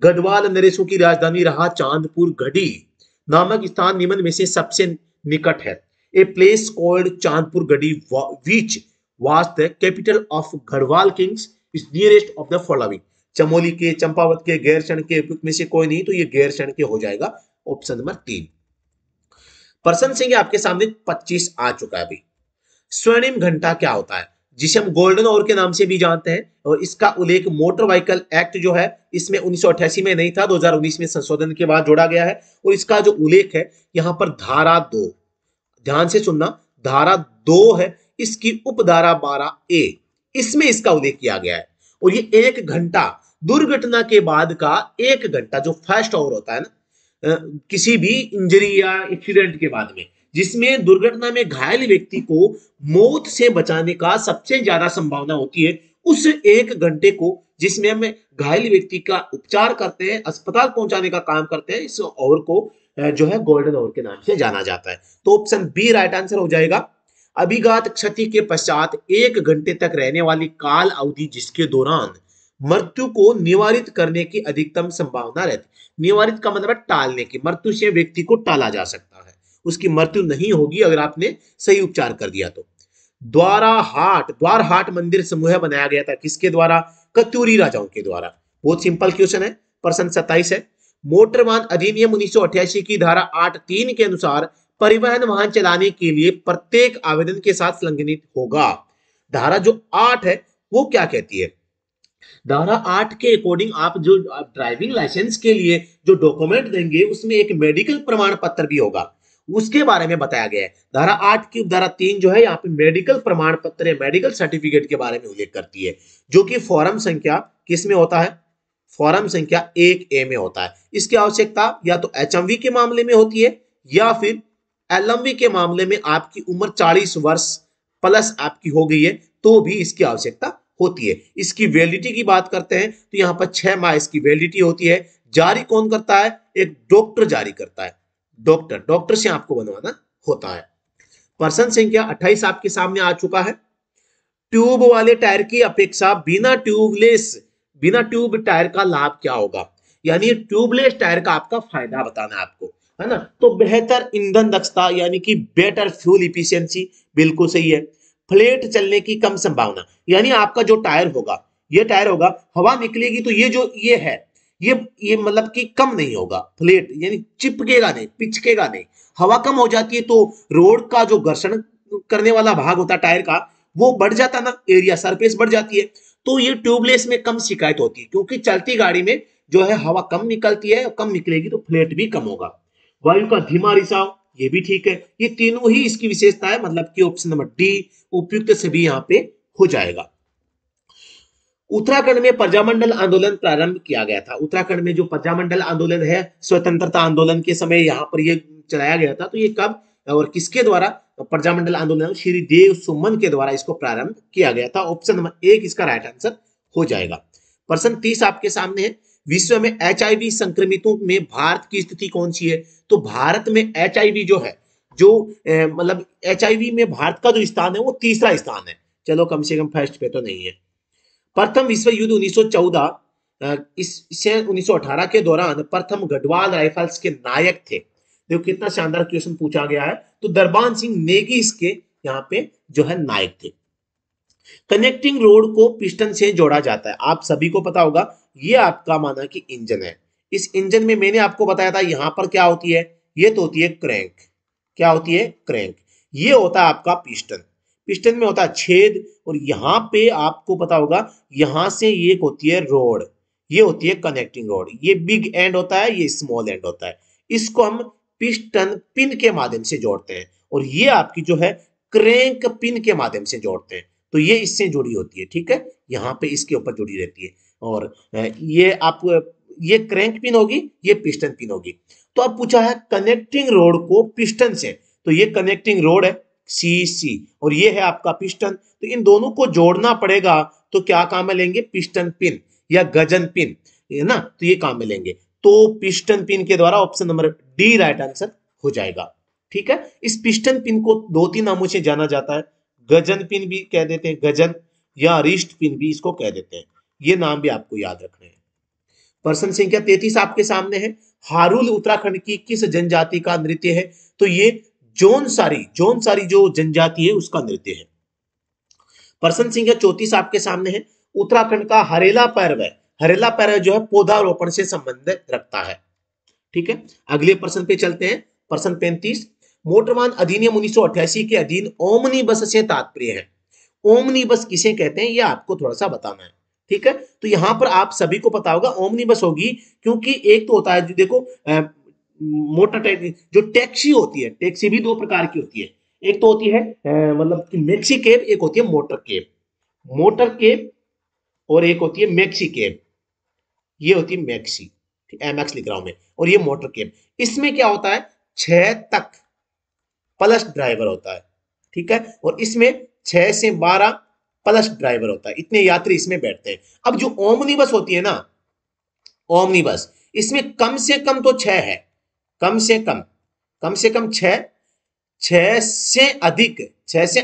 Speaker 1: गढ़वाल नरेशों की राजधानी रहा चांदपुर गढ़ी नामक स्थान निम्न में से सबसे निकट है। A place called Chandpur Garhi which was the capital of Garhwal Kings is nearest of the following. Chamoli के, चंपावत के, गैरसैंण के, उपयुक्त में से कोई नहीं, तो ये गैरसैंण के हो जाएगा ऑप्शन नंबर 3। प्रश्न संख्या आपके सामने 25 आ चुका है अभी। स्वर्णिम घंटा क्या होता है, जिसे हम गोल्डन आवर के नाम से भी जानते हैं, और इसका उल्लेख मोटर व्हीकल एक्ट जो है इसमें 1988 में नहीं था, 2019 में संशोधन के बाद जोड़ा गया है। और इसका जो उल्लेख है यहाँ पर धारा 2, ध्यान से सुनना, धारा 2 है, इसकी उपधारा 12A, इसमें इसका उल्लेख किया गया है। और ये 1 घंटा दुर्घटना के बाद का 1 घंटा जो फर्स्ट आवर होता है ना, किसी भी इंजरी या एक्सीडेंट के बाद में, जिसमें दुर्घटना में घायल व्यक्ति को मौत से बचाने का सबसे ज्यादा संभावना होती है, उस 1 घंटे को जिसमें हम घायल व्यक्ति का उपचार करते हैं, अस्पताल पहुंचाने का काम करते हैं, इस ओवर को जो है गोल्डन आवर के नाम से जाना जाता है। तो ऑप्शन बी राइट आंसर हो जाएगा। अभिघात क्षति के पश्चात 1 घंटे तक रहने वाली काल अवधि जिसके दौरान मृत्यु को निवारित करने की अधिकतम संभावना रहती। निवारित का मतलब टालने की, मृत्यु से व्यक्ति को टाला जा सकता है, उसकी मृत्यु नहीं होगी अगर आपने सही उपचार कर दिया तो। द्वारहाट मंदिर समूह बनाया गया था किसके द्वारा, कत्यूरी राजाओं के द्वारा। बहुत सिंपल क्वेश्चन है। प्रश्न 27 है। मोटर वाहन अधिनियम 1988 की धारा 8(3) के अनुसार परिवहन वाहन चलाने के लिए प्रत्येक आवेदन के साथ संलग्नित होगा। धारा जो 8 है वो क्या कहती है? धारा 8 के अकॉर्डिंग आप जो ड्राइविंग लाइसेंस के लिए जो डॉक्यूमेंट देंगे उसमें एक मेडिकल प्रमाण पत्र भी होगा, उसके बारे में बताया गया है। धारा 8 की धारा 3 जो है यहाँ पे मेडिकल प्रमाण पत्र या मेडिकल सर्टिफिकेट के बारे में उल्लेख करती है, जो कि फॉर्म संख्या किसमें होता है? फॉर्म संख्या 1A में होता है। इसकी आवश्यकता या तो HMV के मामले में होती है या फिर LMV के मामले में आपकी उम्र 40 वर्ष प्लस आपकी हो गई है तो भी इसकी आवश्यकता होती है। इसकी वैलिडिटी की बात करते हैं तो यहाँ पर 6 माह इसकी वैलिडिटी होती है। जारी कौन करता है? एक डॉक्टर जारी करता है। डॉक्टर से आपको बनवाना होता है। प्रश्न संख्या 28 आपके सामने आ चुका है। ट्यूब वाले टायर की अपेक्षा बिना ट्यूब टायर का लाभ क्या होगा? यानी ट्यूबलेस टायर का आपका फायदा बताना है आपको, है ना? तो बेहतर ईंधन दक्षता यानी कि बेटर फ्यूल इफिशियंसी, बिल्कुल सही है। फ्लैट चलने की कम संभावना, यानी आपका जो टायर होगा, ये टायर होगा, हवा निकलेगी तो ये है ये मतलब कि कम नहीं होगा। फ्लैट यानी चिपकेगा नहीं, पिचकेगा नहीं। हवा कम हो जाती है तो रोड का जो घर्षण करने वाला भाग होता है टायर का वो बढ़ जाता ना, एरिया सरफेस बढ़ जाती है। तो ये ट्यूबलेस में कम शिकायत होती है क्योंकि चलती गाड़ी में जो है हवा कम निकलती है, कम निकलेगी तो फ्लैट भी कम होगा। वायु का धीमा रिसाव, ये भी ठीक है। ये तीनों ही इसकी विशेषता है, मतलब कि ऑप्शन नंबर डी उपयुक्त सभी यहाँ पे हो जाएगा। उत्तराखंड में प्रजामंडल आंदोलन प्रारंभ किया गया था। उत्तराखंड में जो प्रजामंडल आंदोलन है, स्वतंत्रता आंदोलन के समय यहाँ पर ये चलाया गया था। तो ये कब और किसके द्वारा प्रजामंडल आंदोलन? श्री देव सुमन के द्वारा इसको प्रारंभ किया गया था। ऑप्शन नंबर 1 इसका राइट आंसर हो जाएगा। प्रश्न 30 आपके सामने है। विश्व में HIV संक्रमितों में भारत की स्थिति कौन सी है? तो भारत में HIV जो है, जो मतलब HIV में भारत का जो स्थान है वो तीसरा स्थान है। चलो कम से कम फर्स्ट पे तो नहीं है। प्रथम विश्व युद्ध 1914 इससे 1918 के दौरान प्रथम गढ़वाल राइफल्स के नायक थे। देखो कितना शानदार क्वेश्चन पूछा गया है। तो दरबान सिंह नेगी इसके यहाँ पे जो है नायक थे। कनेक्टिंग रोड को पिस्टन से जोड़ा जाता है, आप सभी को पता होगा। ये आपका माना कि इंजन है। इस इंजन में मैंने आपको बताया था यहाँ पर क्या होती है? ये तो होती है क्रैंक। क्या होती है? क्रैंक। ये होता है आपका पिस्टन। पिस्टन में होता है छेद और यहाँ पे आपको पता होगा यहां से ये होती है रोड, ये होती है कनेक्टिंग रोड। ये बिग एंड होता है, ये स्मॉल एंड होता है। इसको हम पिस्टन पिन के माध्यम से जोड़ते हैं और ये आपकी जो है क्रैंक पिन के माध्यम से जोड़ते हैं। तो ये इससे जुड़ी होती है, ठीक है, यहाँ पे इसके ऊपर जुड़ी रहती है। और ये आप ये क्रैंक पिन होगी, ये पिस्टन पिन होगी। तो अब पूछा है कनेक्टिंग रोड को पिस्टन से, तो ये कनेक्टिंग रोड है CC और ये है आपका पिस्टन। तो इन दोनों को जोड़ना पड़ेगा तो क्या काम में लेंगे? पिस्टन पिन या गजन पिन, है ना? तो ये काम में लेंगे। तो पिस्टन पिन के द्वारा option number D right answer हो जाएगा। ठीक है, इस पिस्टन पिन को 2-3 नामों से जाना जाता है। गजन पिन भी कह देते हैं, गजन, या रिस्ट पिन भी इसको कह देते हैं। ये नाम भी आपको याद रखने हैं। प्रश्न संख्या 33 आपके सामने है। हारुल उत्तराखंड की किस जनजाति का नृत्य है? तो ये जौनसारी जो जनजाति है उसका नृत्य है। प्रश्न संख्या 34 आपके सामने है। उत्तराखंड का हरेला पर्व जो है पौधारोपण से संबंध रखता है। ठीक है, अगले प्रश्न पे चलते हैं। प्रश्न 35, मोटर वाहन अधिनियम 1988 के अधीन ओमनी बस से तात्पर्य है। ओमनी बस किसे कहते हैं ये आपको थोड़ा सा बताना है। ठीक है, तो यहां पर आप सभी को पता होगा ओमनी बस होगी, क्योंकि एक तो होता है देखो मोटर टैक्सी, जो टैक्सी होती है, टैक्सी भी 2 प्रकार की होती है। एक तो होती है मतलब कि मैक्सी कैब, एक होती है मोटर कैब और एक होती है मैक्सी कैब। ये होती है मैक्सी, MX लिख रहा हूं मैं, और ये मोटर कैब। इसमें क्या होता है 6 तक प्लस ड्राइवर होता है। ठीक है, और इसमें 6 से 12 प्लस ड्राइवर होता है, इतने यात्री इसमें बैठते हैं। अब जो ओमनी बस होती है ना, ओमनी बस, इसमें कम से कम तो 6 है, कम से कम 6 से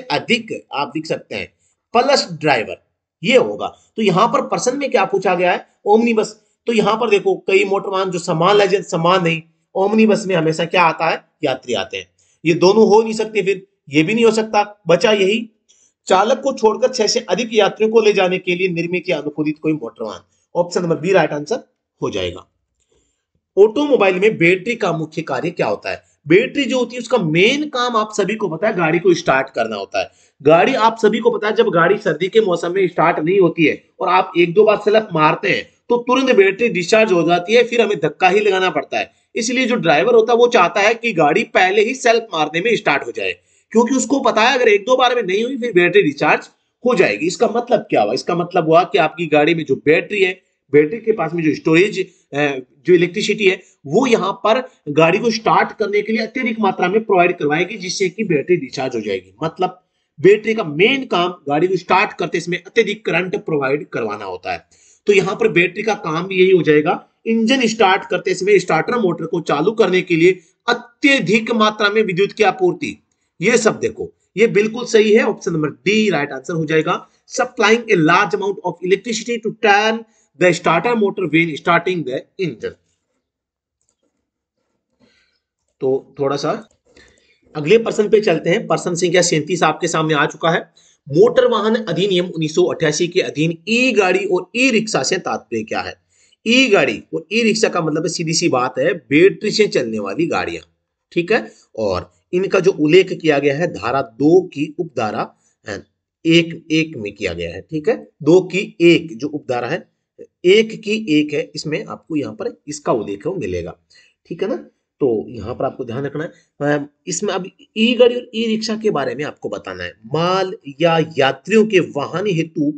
Speaker 1: अधिक आप लिख सकते हैं प्लस ड्राइवर, ये होगा। तो यहां पर प्रश्न में क्या पूछा गया है? ओमनी बस। तो यहां पर देखो कई मोटर वाहन जो समान नहीं, ओमनी बस में हमेशा क्या आता है? यात्री आते हैं। ये दोनों हो नहीं सकते, फिर ये भी नहीं हो सकता। बचा यही, चालक को छोड़कर 6 से अधिक यात्रियों को ले जाने के लिए निर्मित या अनुकूलित कोई मोटर वाहन। Option number B right answer हो जाएगा। ऑटोमोबाइल में बैटरी का मुख्य कार्य क्या होता है? बैटरी जो होती है उसका मेन काम आप सभी को पता है, गाड़ी को स्टार्ट करना होता है। गाड़ी आप सभी को पता है, जब गाड़ी सर्दी के मौसम में स्टार्ट नहीं होती है और आप एक दो बार सेल्फ मारते हैं तो तुरंत बैटरी डिस्चार्ज हो जाती है, फिर हमें धक्का ही लगाना पड़ता है। इसलिए जो ड्राइवर होता है वो चाहता है कि गाड़ी पहले ही सेल्फ मारने में स्टार्ट हो जाए, क्योंकि उसको पता है अगर एक दो बार में नहीं हुई फिर बैटरी डिस्चार्ज हो जाएगी। इसका मतलब क्या हुआ? इसका मतलब हुआ कि आपकी गाड़ी में जो बैटरी है, बैटरी के पास में जो स्टोरेज, जो इलेक्ट्रिसिटी है, वो यहाँ पर गाड़ी को स्टार्ट करने के लिए अत्यधिक मात्रा में प्रोवाइड करवाएगी, जिससे कि बैटरी डिस्चार्ज हो जाएगी। मतलब बैटरी का मेन काम गाड़ी को स्टार्ट करते समय अत्यधिक करंट प्रोवाइड करवाना होता है। तो यहाँ पर बैटरी का काम भी यही हो जाएगा, इंजन स्टार्ट करते समय स्टार्टर मोटर को चालू करने के लिए अत्यधिक मात्रा में विद्युत की आपूर्ति। ये सब देखो, ये बिल्कुल सही है, option number D right answer हो जाएगा। Supplying a large amount of electricity to turn the starter motor when starting the engine. तो थोड़ा सा अगले प्रश्न पे चलते हैं। प्रश्न संख्या 37 आपके सामने आ चुका है। मोटर वाहन अधिनियम 1988 के अधीन ई गाड़ी और ई रिक्शा से तात्पर्य क्या है? ई गाड़ी और ई रिक्शा का मतलब सीधी सी बात है, बैटरी से चलने वाली गाड़ियां, ठीक है। और इनका जो उल्लेख किया गया है धारा 2 की उपधारा एक एक में किया गया है, ठीक है। 2 की 1 जो उपधारा है, 1 की 1 है, इसमें आपको यहाँ पर इसका उल्लेख मिलेगा, ठीक है ना। तो यहाँ पर आपको ध्यान रखना है। इसमें अब ई गाड़ी और ई रिक्शा के बारे में आपको बताना है। माल या यात्रियों के वाहन हेतु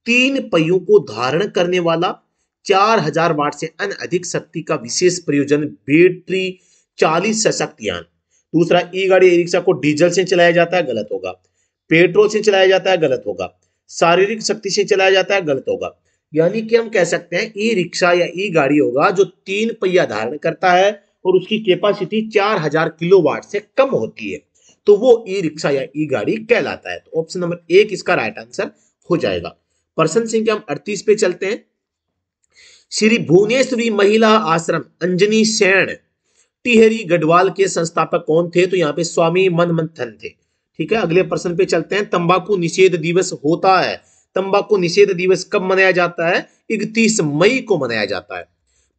Speaker 1: 3 पहियों को धारण करने वाला 4000 वाट से अधिक शक्ति का विशेष प्रयोजन बैटरी 40 सशक्त यान। दूसरा, ई गाड़ी ई रिक्शा को डीजल से चलाया जाता है, गलत होगा। पेट्रोल से चलाया जाता है, गलत होगा। शारीरिक शक्ति से चलाया जाता है, गलत होगा। यानी कि हम कह सकते हैं ई रिक्शा या ई गाड़ी होगा जो 3 पहिया धारण करता है और उसकी कैपेसिटी 4000 किलोवाट से कम होती है, तो वो ई रिक्शा या ई गाड़ी कहलाता है। तो ऑप्शन नंबर 1 इसका राइट आंसर हो जाएगा। प्रश्न संख्या 38 पे चलते हैं। श्री भुवनेश्वरी महिला आश्रम अंजनी सेन टिहरी गढ़वाल के संस्थापक कौन थे? तो यहाँ पे स्वामी मनमंथन थे, ठीक है। अगले प्रश्न पे चलते हैं। तंबाकू निषेध दिवस होता है, तंबाकू निषेध दिवस कब मनाया जाता है? 31 मई को मनाया जाता है।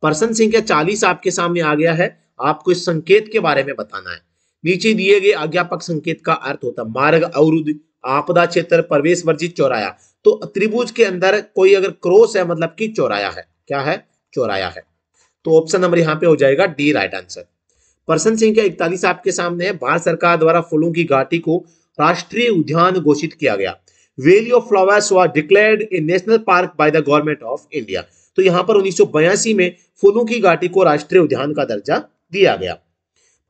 Speaker 1: प्रश्न संख्या 40 आपके सामने आ गया है। आपको इस संकेत के बारे में बताना है। नीचे दिए गए अज्ञापक संकेत का अर्थ होता है मार्ग अवरुद्ध, आपदा क्षेत्र, प्रवेश वर्जित, चौराया। तो त्रिभुज के अंदर कोई अगर क्रॉस है मतलब कि चौराया है। क्या है? चौराया है। तो ऑप्शन नंबर यहाँ पे हो जाएगा डी राइट आंसर। प्रश्न संख्या 41 आपके सामने है। भारत सरकार द्वारा फूलों की घाटी को राष्ट्रीय उद्यान घोषित किया गया। Valley of flowers was declared A national park by the government of India. तो यहाँ पर 1982 में फूलों की घाटी को राष्ट्रीय उद्यान का दर्जा दिया गया।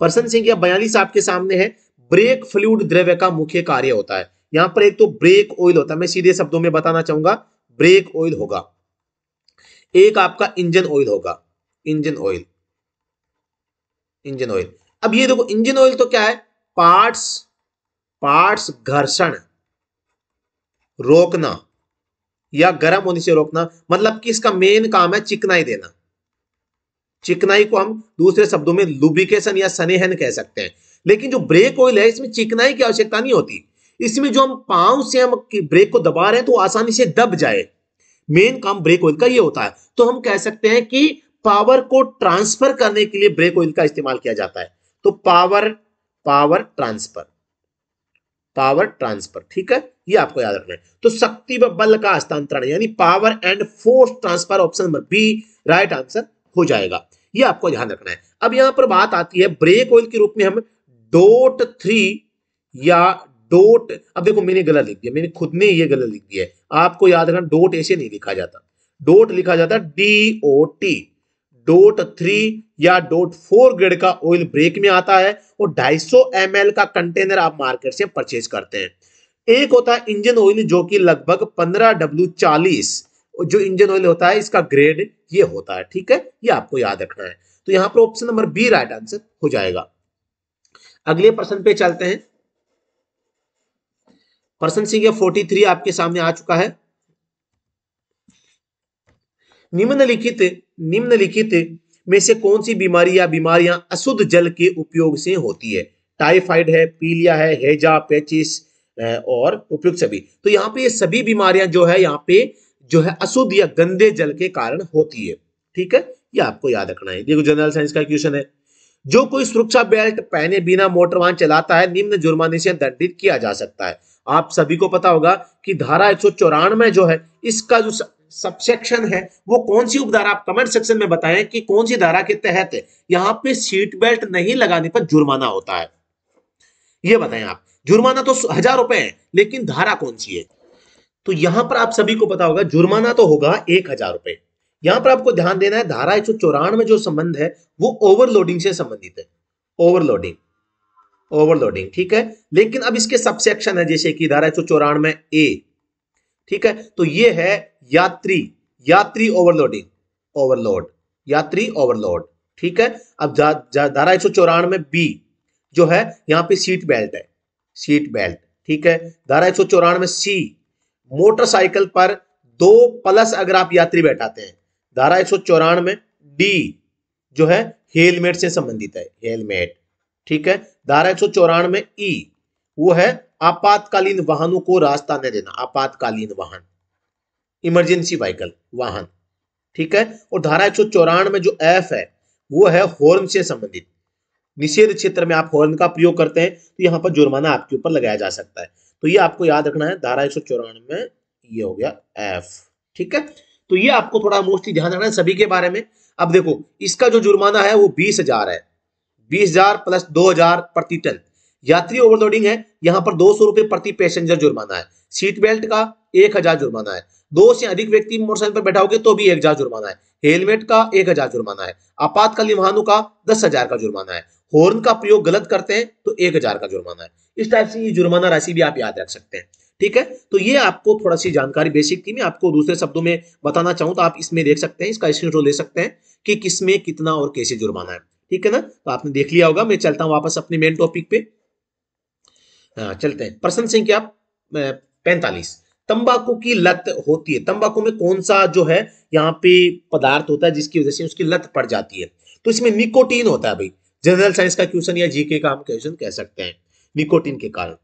Speaker 1: प्रश्न संख्या 42 आपके सामने है। ब्रेक फ्लूइड द्रव्य का मुख्य कार्य होता है। यहाँ पर एक तो ब्रेक ऑयल होता है, मैं सीधे शब्दों में बताना चाहूंगा, ब्रेक ऑयल होगा, एक आपका इंजन ऑयल होगा, इंजन ऑयल, इंजन ऑयल। अब ये देखो इंजन ऑयल तो क्या है? पार्ट्स घर्षण रोकना या गर्म होने से रोकना, मतलब कि इसका मेन काम है चिकनाई देना। चिकनाई को हम दूसरे शब्दों में लुब्रिकेशन या स्नेहन कह सकते हैं। लेकिन जो ब्रेक ऑयल है इसमें चिकनाई की आवश्यकता नहीं होती। इसमें जो हम पांव से हम ब्रेक को दबा रहे हैं तो आसानी से दब जाए, मेन काम ब्रेक ऑयल का ये होता है। तो हम कह सकते हैं कि पावर को ट्रांसफर करने के लिए ब्रेक ऑयल का इस्तेमाल किया जाता है। तो पावर ट्रांसफर, ठीक है, ये आपको याद रखना है। तो शक्ति व बल का हस्तांतरण यानी power and force transfer, option number B right answer हो जाएगा। ये आपको ध्यान रखना है। अब यहां पर बात आती है ब्रेक ऑयल के रूप में हम डॉट 3 या डॉट, अब देखो मैंने गलत लिख दिया, मैंने खुद ने ये गलत लिख दिया है, आपको याद रखना डॉट ऐसे नहीं लिखा जाता, डॉट लिखा जाता DOT। डॉट 3 या डॉट 4 ग्रेड का ऑयल ब्रेक में आता है और 250 ml का कंटेनर आप मार्केट से परचेज करते हैं। एक होता है इंजन ऑयल जो कि लगभग 15W40 जो इंजन ऑयल होता है, इसका ग्रेड ये होता है, ठीक है, ये आपको याद रखना है। तो यहां पर option number B right answer हो जाएगा। अगले प्रश्न पे चलते हैं। प्रश्न संख्या 43 आपके सामने आ चुका है। निम्नलिखित में से कौन सी बीमारी या बीमारियां अशुद्ध जल के उपयोग से होती है? टाइफाइड है, पीलिया है, हैजा, पेचिस और उपयुक्त सभी। तो यहाँ पे ये सभी बीमारियां जो है यहाँ पे जो है अशुद्ध या गंदे जल के कारण होती है, ठीक है, ये आपको याद रखना है। देखो जनरल साइंस का क्वेश्चन है, जो कोई सुरक्षा बेल्ट पहने बिना मोटर वाहन चलाता है निम्न जुर्माने से दंडित किया जा सकता है। आप सभी को पता होगा कि धारा 194 जो है, इसका जो सबसेक्शन है वो कौन सी उपधारा, आप कमेंट सेक्शन में बताएं कि कौन सी धारा के तहत यहां पे सीट बेल्ट नहीं लगाने पर जुर्माना होता है। ये बताएं आप। जुर्माना तो 1000 रुपए है, लेकिन धारा कौन सी है? तो यहां पर आप सभी को पता होगा जुर्माना तो होगा 1000 रुपए। यहां पर आपको ध्यान देना है, धारा 194 में जो संबंध है वो ओवरलोडिंग से संबंधित है। ओवरलोडिंग, ओवरलोडिंग, ठीक है। लेकिन अब इसके सबसेक्शन है, जैसे कि धारा 194 ए, ठीक है। तो ये है यात्री, यात्री ओवरलोडिंग, ओवरलोड, यात्री ओवरलोड, ठीक है। अब धारा 194 बी जो है, यहां पे सीट बेल्ट है, सीट बेल्ट, ठीक है। धारा 194 सी, मोटरसाइकिल पर 2+ अगर आप यात्री बैठाते हैं। धारा 194 डी जो है हेलमेट से संबंधित है, हेलमेट, ठीक है। धारा 194 ई वो है आपातकालीन वाहनों को रास्ता न देना, आपातकालीन वाहन, इमरजेंसी व्हीकल, वाहन, ठीक है। और धारा 194 जो एफ है वो है हॉर्न से संबंधित, निषेध क्षेत्र में आप हॉर्न का प्रयोग करते हैं तो यहां पर जुर्माना आपके ऊपर लगाया जा सकता है। तो ये आपको याद रखना है, धारा 194 में ये हो गया एफ, ठीक है। तो ये आपको थोड़ा मोस्टली ध्यान रखना है सभी के बारे में। अब देखो इसका जो जुर्माना है वो 20,000 है, 20,000 प्लस 2,000 प्रति टन। यात्री ओवरलोडिंग है, यहां पर 200 रुपए प्रति पैसेंजर जुर्माना है। सीट बेल्ट का 1000 जुर्माना है। 2 से अधिक व्यक्ति मोटरसाइकिल पर बैठा होगे तो भी 1000 जुर्माना है। हेलमेट का 1000 जुर्माना है। आपातकालीन वाहनों का 10,000 का जुर्माना है। हॉर्न का प्रयोग गलत करते हैं तो 1000 का जुर्माना है। इस टाइप से ये जुर्माना राशि भी आप याद रख सकते हैं, ठीक है। तो ये आपको थोड़ा सी जानकारी बेसिक थी, मैं आपको दूसरे शब्दों में बताना चाहूं तो आप इसमें देख सकते हैं, इसका स्क्रीनशॉट ले सकते हैं कि किसमें कितना और कैसे जुर्माना है, ठीक है ना। तो आपने देख लिया होगा। मैं चलता हूं वापस अपने मेन टॉपिक पे। चलते हैं प्रश्न संख्या 45। तंबाकू की लत होती है, तंबाकू में कौन सा जो है यहाँ पे पदार्थ होता है जिसकी वजह से उसकी लत पड़ जाती है? तो इसमें निकोटीन होता है भाई। जनरल साइंस का क्वेश्चन या जीके का हम क्वेश्चन कह सकते हैं, निकोटीन के कारण।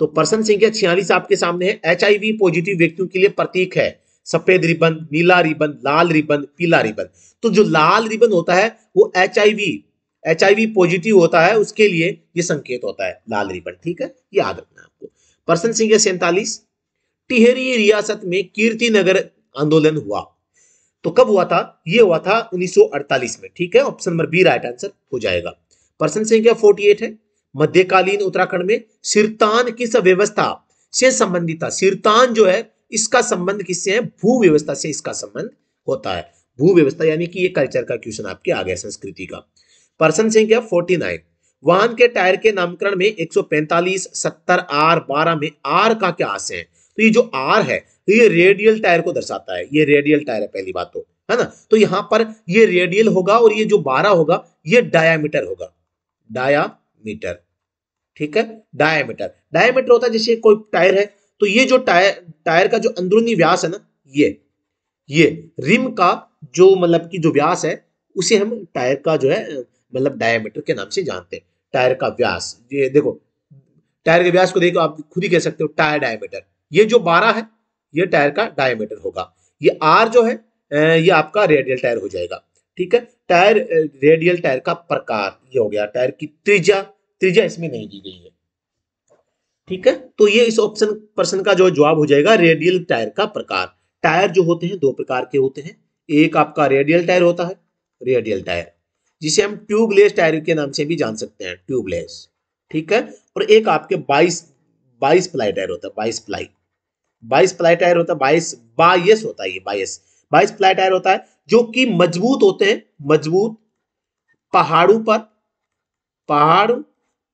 Speaker 1: तो प्रश्न संख्या 46 आपके सामने है। एचआईवी पॉजिटिव व्यक्तियों के लिए प्रतीक है सफेद रिबन, नीला रिबन, लाल रिबन, पीला रिबन। तो जो लाल रिबन होता है वो एचआईवी पॉजिटिव होता है, उसके लिए ये संकेत होता है लाल रिबन, ठीक है, याद रखना है आपको। प्रश्न संख्या 47। टिहरी रियासत में कीर्ति नगर आंदोलन हुआ, तो कब हुआ था? ये हुआ था 1948 में, ठीक है। Option number B right answer हो जाएगा। प्रश्न संख्या 48 है। मध्यकालीन उत्तराखंड में सिरतान किस व्यवस्था से संबंधित था? सिरतान जो है इसका संबंध किससे है? भू व्यवस्था से इसका संबंध होता है। भू व्यवस्था यानी कि ये कल्चर का क्वेश्चन आपके आ गया, संस्कृति का। प्रश्न संख्या 49। वाहन के टायर के नामकरण में 145, 70, आर 12 में आर का क्या आशय है? तो ये जो आर है ये रेडियल टायर को दर्शाता है, ये रेडियल टायर है पहली बात तो, है ना। तो यहां पर ये रेडियल होगा और ये जो 12 होगा ये डायामीटर होगा, डायामीटर, ठीक है। डायामीटर, डायामीटर होता है जैसे कोई टायर है तो ये जो टायर का जो अंदरूनी व्यास है ना, ये रिम का जो मतलब कि जो व्यास है उसे हम टायर का जो है मतलब डायामीटर के नाम से जानते हैं। टायर का व्यास, ये देखो टायर के व्यास को देखो, आप खुद ही कह सकते हो टायर डायामीटर। ये जो 12 है ये टायर का डायामीटर होगा। ये आर जो है ये आपका रेडियल टायर हो जाएगा, ठीक है। टायर रेडियल टायर का प्रकार ये हो गया। टायर की त्रिज्या इसमें नहीं दी गई है, ठीक है। तो ये इस ऑप्शन प्रश्न का जो जवाब हो जाएगा रेडियल टायर का प्रकार। टायर जो होते हैं 2 प्रकार के होते हैं। एक आपका रेडियल टायर होता है, रेडियल टायर जिसे हम ट्यूबलेस टायर के नाम से भी जान सकते हैं, ट्यूबलेस, ठीक है। और एक आपके 22 प्लाई टायर होता है, 22 प्लाई टायर होता है, 22 होता है, ये 22 प्लाई टायर होता है जो कि मजबूत होते हैं, मजबूत पहाड़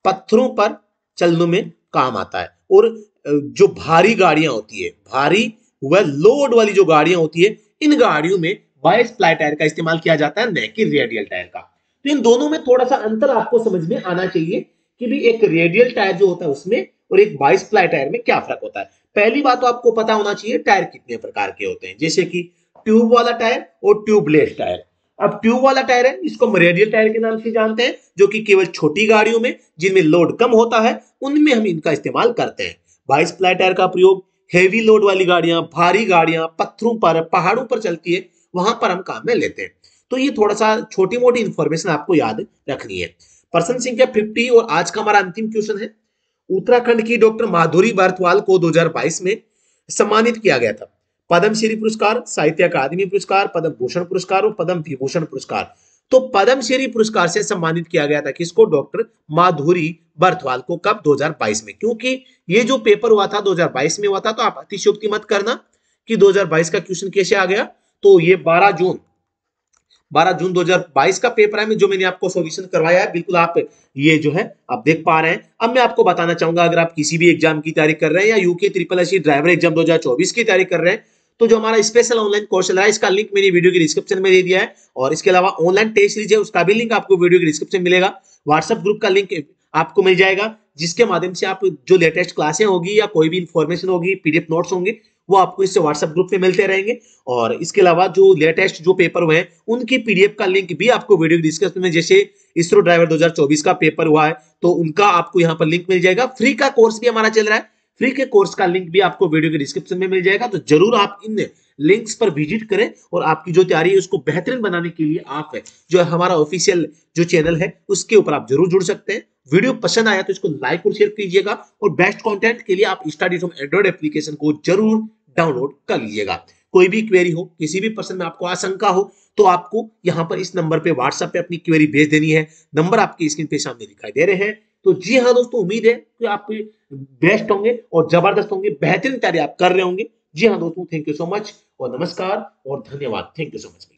Speaker 1: पत्थरों पर चलने में काम आता है। और जो भारी गाड़ियां होती है, भारी व लोड वाली जो गाड़ियां होती है, इन गाड़ियों में 22 प्लाई टायर का इस्तेमाल किया जाता है, न कि रेडियल टायर का। तो इन दोनों में थोड़ा सा अंतर आपको समझ में आना चाहिए कि भी एक रेडियल टायर जो होता है उसमें और एक 22 प्लाई टायर में क्या फर्क होता है। पहली बात तो आपको पता होना चाहिए टायर कितने प्रकार के होते हैं, जैसे कि ट्यूब वाला टायर और ट्यूबलेस टायर। अब ट्यूब वाला टायर है इसको हम रेडियल टायर के नाम से जानते हैं, जो कि केवल छोटी गाड़ियों में जिनमें लोड कम होता है उनमें हम इनका इस्तेमाल करते हैं। 22 प्लाई टायर का प्रयोग हेवी लोड वाली गाड़ियां, भारी गाड़ियां पत्थरों पर, पहाड़ों पर चलती है, वहां पर हम काम में लेते हैं। तो ये थोड़ा सा छोटी मोटी इंफॉर्मेशन आपको याद रखनी है। प्रश्न संख्या 50 और आज का हमारा अंतिम क्वेश्चन है। उत्तराखंड की डॉक्टर माधुरी बरथवाल को 2022 में सम्मानित किया गया था। पद्म श्री पुरस्कार, साहित्य अकादमी पुरस्कार, पद्म भूषण पुरस्कार और पद्म विभूषण पुरस्कार। तो पद्म श्री पुरस्कार से सम्मानित किया गया था किसको? डॉक्टर माधुरी बरथवाल को। कब? 2022 में। क्योंकि ये जो पेपर हुआ था 2022 में हुआ था, तो आप अतिशयोक्ति मत करना कि 2022 का क्वेश्चन कैसे आ गया। तो ये 12 जून 2022 का पेपर है जो मैंने आपको सॉल्यूशन करवाया है। बिल्कुल आप ये जो है आप देख पा रहे हैं। अब मैं आपको बताना चाहूंगा, अगर आप किसी भी एग्जाम की तैयारी कर रहे हैं या UK triple SC driver exam 2024 की तैयारी कर रहे हैं, तो जो हमारा स्पेशल ऑनलाइन कोर्स चल रहा है, इसका लिंक मैंने वीडियो की डिस्क्रिप्शन में दे दिया है। और इसके अलावा ऑनलाइन टेस्ट सीरीज है, उसका भी लिंक आपको वीडियो की डिस्क्रिप्शन में मिलेगा। व्हाट्सएप ग्रुप का लिंक आपको मिल जाएगा, जिसके माध्यम से आप जो लेटेस्ट क्लासें होगी या कोई भी इंफॉर्मेशन होगी, पीडीएफ नोट्स होंगे, वो आपको इससे व्हाट्सएप ग्रुप पे मिलते रहेंगे। और इसके अलावा जो लेटेस्ट जो पेपर हुए हैं उनकी पीडीएफ का लिंक भी आपको वीडियो डिस्क्रिप्शन में, जैसे इसरो ड्राइवर 2024 का पेपर हुआ है तो उनका आपको यहाँ पर लिंक मिल जाएगा। फ्री का कोर्स भी हमारा चल रहा है, फ्री के कोर्स का लिंक भी आपको वीडियो के डिस्क्रिप्शन में मिल जाएगा। तो जरूर आप इन लिंक्स पर विजिट करें और आपकी जो तैयारी है उसको बेहतरीन बनाने के लिए आप जो हमारा ऑफिशियल जो चैनल है उसके ऊपर आप जरूर जुड़ सकते हैं। वीडियो पसंद आया तो इसको लाइक और शेयर कीजिएगा और बेस्ट कंटेंट के लिए आप स्टडी फ्रॉम एंड्रॉइड एप्लीकेशन को जरूर डाउनलोड कर लीजिएगा। कोई भी क्वेरी हो, किसी भी प्रश्न में आपको आशंका हो, तो आपको यहां पर इस नंबर पे व्हाट्सएप पे अपनी क्वेरी भेज देनी है। नंबर आपकी स्क्रीन पे सामने दिखाई दे रहे हैं। तो जी हाँ दोस्तों, उम्मीद है कि आप बेस्ट होंगे और जबरदस्त होंगे, बेहतरीन तैयारी आप कर रहे होंगे। जी हाँ दोस्तों, थैंक यू सो मच और नमस्कार और धन्यवाद। Thank you so much.